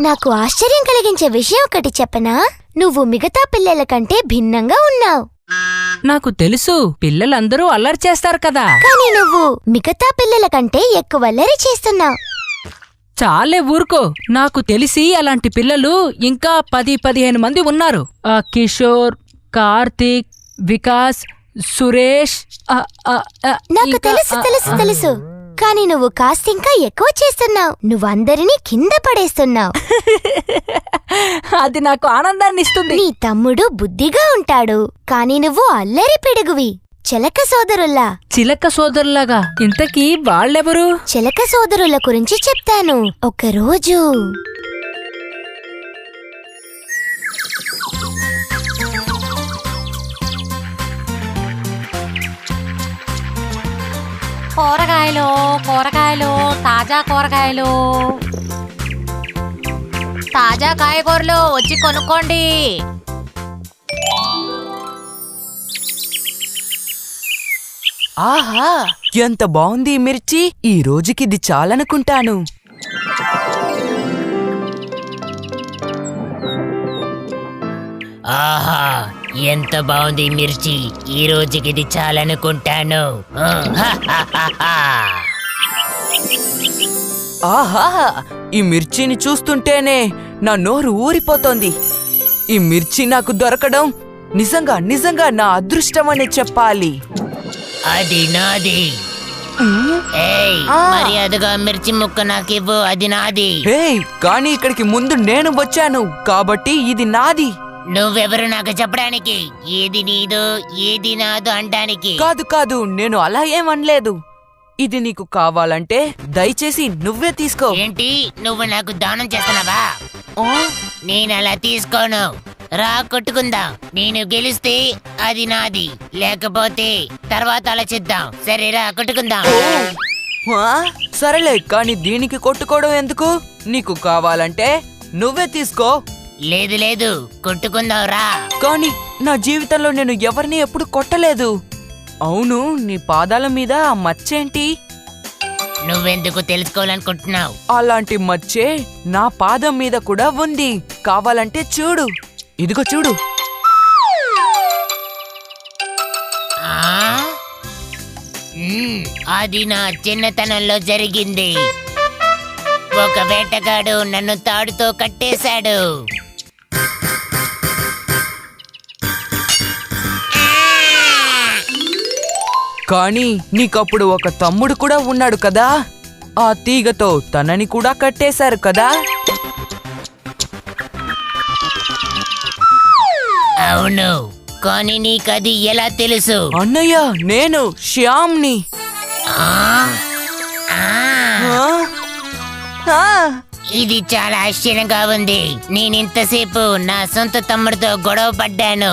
నాకు ఆశ్చర్యం కలిగించే విషయం ఒకటి చెప్పనా? నువ్వు మిగతా పిల్లల కంటే భిన్నంగా ఉన్నావు. నాకు తెలుసు, పిల్లలందరూ అల్లరి చేస్తారు కదా. కానీ నువ్వు మిగతా పిల్లల కంటే ఎక్కువ అల్లరి చేస్తున్నావు. చాలే ఊరుకో. నాకు తెలిసి అలాంటి పిల్లలు ఇంకా 10-15 మంది ఉన్నారు. కిషోర్, కార్తీక్, వికాస్, సురేష్. నాకు తెలుసు తెలుసు తెలుసు కానీ నువ్వు కాస్త ఇంకా ఎక్కువ చేస్తున్నావు. నువ్వందరినీ కింద పడేస్తున్నావు. అది నాకు ఆనందాన్ని ఇస్తుంది. నీ తమ్ముడు బుద్ధిగా ఉంటాడు, కానీ నువ్వు అల్లరి పిడుగువి. చిలక సోదరుల్లా. చిలక సోదరులాగా? ఇంతకీ వాళ్ళెవరు? చిలక సోదరుల గురించి చెప్తాను. ఒకరోజు కూరగాయలు కూరగాయలు తాజా కూరగాయలు, తాజా కాయగూరలు వచ్చి కొనుక్కోండి. ఆహా, ఎంత బాగుంది ఈ మిర్చి. ఈ రోజుకిది చాలనుకుంటాను. ఆహా, ఎంత బాగుంది మిర్చి. ఈ రోజుకి ఇది చాలనుకుంటాను. ఆహా, ఈ మిర్చిని చూస్తుంటేనే నా నోరు ఊరిపోతోంది. ఈ మిర్చి నాకు దొరకడం నిజంగా నిజంగా నా అదృష్టమని చెప్పాలి. అది నాది. ఏయ్, మర్యాదగా మిర్చి ముక్క నాకివ్వు, అది నాది. కానీ ఇక్కడికి ముందు నేను వచ్చాను కాబట్టి ఇది నాది. నువ్వెవరు నాకు చెప్పడానికి? ఏది నీదో ఏది నాదో అంటానికి? కాదు కాదు, నేను అలా ఏమనలేదు. ఇది నీకు కావాలంటే దయచేసి నువ్వే తీసుకో. ఏంటి, నువ్వు నాకు దానం చేస్తున్నావా? నేను అలా తీసుకోను. రా, కొట్టుకుందాం. నేను గెలిస్తే అది నాది, లేకపోతే తర్వాత ఆలోచిద్దాం. సరేరా, కొట్టుకుందాం. సరేలే, కానీ దీనికి కొట్టుకోవడం ఎందుకు? నీకు కావాలంటే నువ్వే తీసుకో. లేదు లేదు, కొట్టుకుందాం రా. కానీ నా జీవితంలో నేను ఎవరిని ఎప్పుడు కొట్టలేదు. అవును, నీ పాదాల మీద ఆ మచ్చేంటి? నువ్వెందుకు తెలుసుకోవాలనుకుంటున్నావు? అలాంటి మచ్చే నా పాదం మీద కూడా ఉంది. కావాలంటే చూడు, ఇదిగో చూడు. అది నా చిన్నతనంలో జరిగింది. ఒక వేటగాడు నన్ను తాడుతో కట్టేశాడు. కానీ నీకప్పుడు ఒక తమ్ముడు కూడా ఉన్నాడు కదా. ఆ తీగతో తనని కూడా కట్టేశారు కదా. అవును, కానీ నీకది ఎలా తెలుసు? అన్నయ్య, నేను శ్యామ్ని. ఇది చాలా ఆశ్చర్యంగా ఉంది. నేనింతసేపు నా సొంత తమ్ముడితో గొడవ పడ్డాను.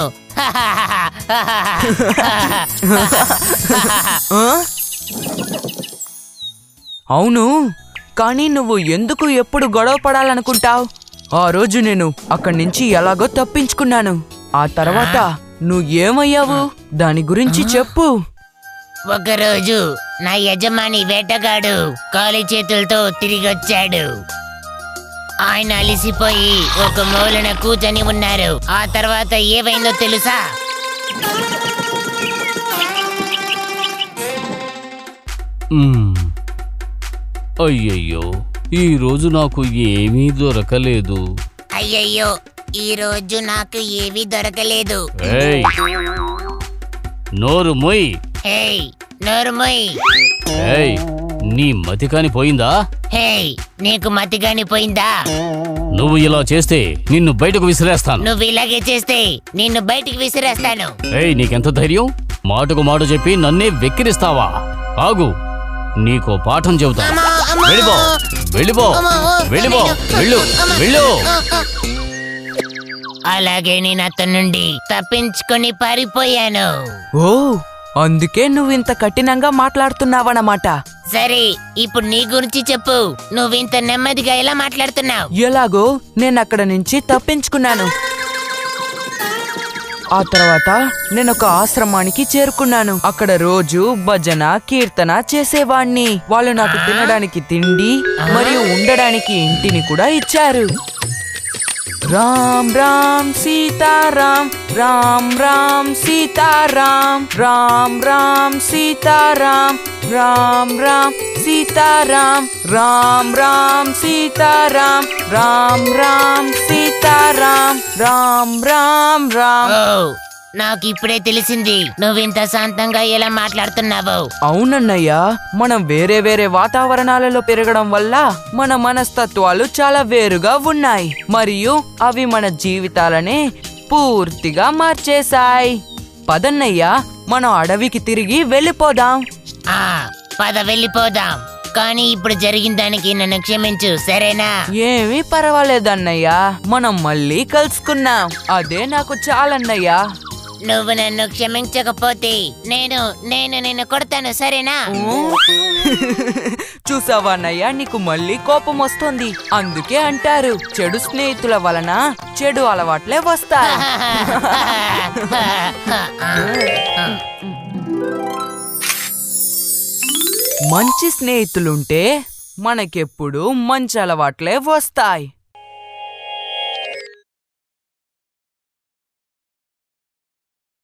అవును, కానీ నువ్వు ఎందుకు ఎప్పుడు గొడవ పడాలనుకుంటావు? ఆ రోజు నేను అక్కడి నుంచి ఎలాగో తప్పించుకున్నాను. ఆ తర్వాత నువ్వు ఏమయ్యావు? దాని గురించి చెప్పు. ఒకరోజు నా యజమాని వేటగాడు ఖాళీ చేతులతో తిరిగొచ్చాడు. ఆయన అలిసిపోయి ఒక మూలన కూర్చొని ఉన్నారు. ఆ తర్వాత ఏమైందో తెలుసా? అయ్యయ్యో, ఈ రోజు నాకు ఏమీ దొరకలేదు. అయ్యయ్యో, ఈ రోజు నాకు ఏమీ దొరకలేదు. ఏయ్, నోరు మొయ్. హేయ్, నోరు మొయ్. ఏయ్, నీ మతి కాని పోయిందా? హేయ్, నీకు మతిగాని పోయిందా? నువ్వు ఇలా చేస్తే నిన్ను బయటకు విసిరేస్తాను. నువ్వు ఇలాగే చేస్తే నిన్ను బయటికి విసిరేస్తాను. ఏయ్, నీకెంత ధైర్యం? మాటకు మాట చెప్పి నన్నే వెక్కిరిస్తావా? ఆగు, నీకో పాఠం చెబుతాను. వెళ్ళిపో, వెళ్ళిపో, వెళ్ళిపో, వెళ్ళు, వెళ్ళు. అలాగే నేను అతని నుండి తప్పించుకొని పారిపోయాను. ఓ, అందుకే నువ్వింత కఠినంగా మాట్లాడుతున్నావన్నమాట. సరే, ఇప్పుడు నీ గురించి చెప్పు. నువ్వింత నెమ్మదిగా ఎలా మాట్లాడుతున్నావు? ఎలాగో నేనక్కడ నుంచి తప్పించుకున్నాను. ఆ తర్వాత నేను ఒక ఆశ్రమానికి చేరుకున్నాను. అక్కడ రోజు భజన కీర్తన చేసేవాణ్ణి. వాళ్ళు నాకు తినడానికి తిండి మరియు ఉండడానికి ఇంటిని కూడా ఇచ్చారు. రామ్ రామ్ సీతారాం, రామ్ రామ్ సీతారాం, రామ్ రామ్ సీతారాం, రామ్ రామ్ సీతారాం, రామ్ రామ్ సీతారాం, రామ్ రామ్ సీతారాం, రామ్ రామ్ రామ్. ఓ నాకు ఇప్పుడే తెలిసింది నువ్వింత శాంతంగా ఎలా మాట్లాడుతున్నావు. అవునన్నయ్య, మనం వేరే వేరే వాతావరణాలలో పెరగడం వల్ల మన మనస్తత్వాలు చాలా వేరుగా ఉన్నాయి మరియు అవి మన జీవితాలనే పూర్తిగా మార్చేశాయి. పదన్నయ్య, మనం అడవికి తిరిగి వెళ్ళిపోదాం. ఆ పద వెళ్ళిపోదాం. కానీ ఇప్పుడు జరిగిన దానికి నన్ను క్షమించు, సరేనా? ఏమీ పర్వాలేదన్నయ్య, మనం మళ్ళీ కలుసుకున్నాం. అదే నాకు చాలన్నయ్యా. నువ్వు నన్ను క్షమించకపోతే నేను నిన్ను కొడతాను, సరేనా? చూసావా అన్నయ్య, నీకు మళ్ళీ కోపం వస్తుంది. అందుకే అంటారు, చెడు స్నేహితుల వలన చెడు అలవాట్లే వస్తాయి. మంచి స్నేహితులుంటే మనకెప్పుడు మంచి అలవాట్లే వస్తాయి.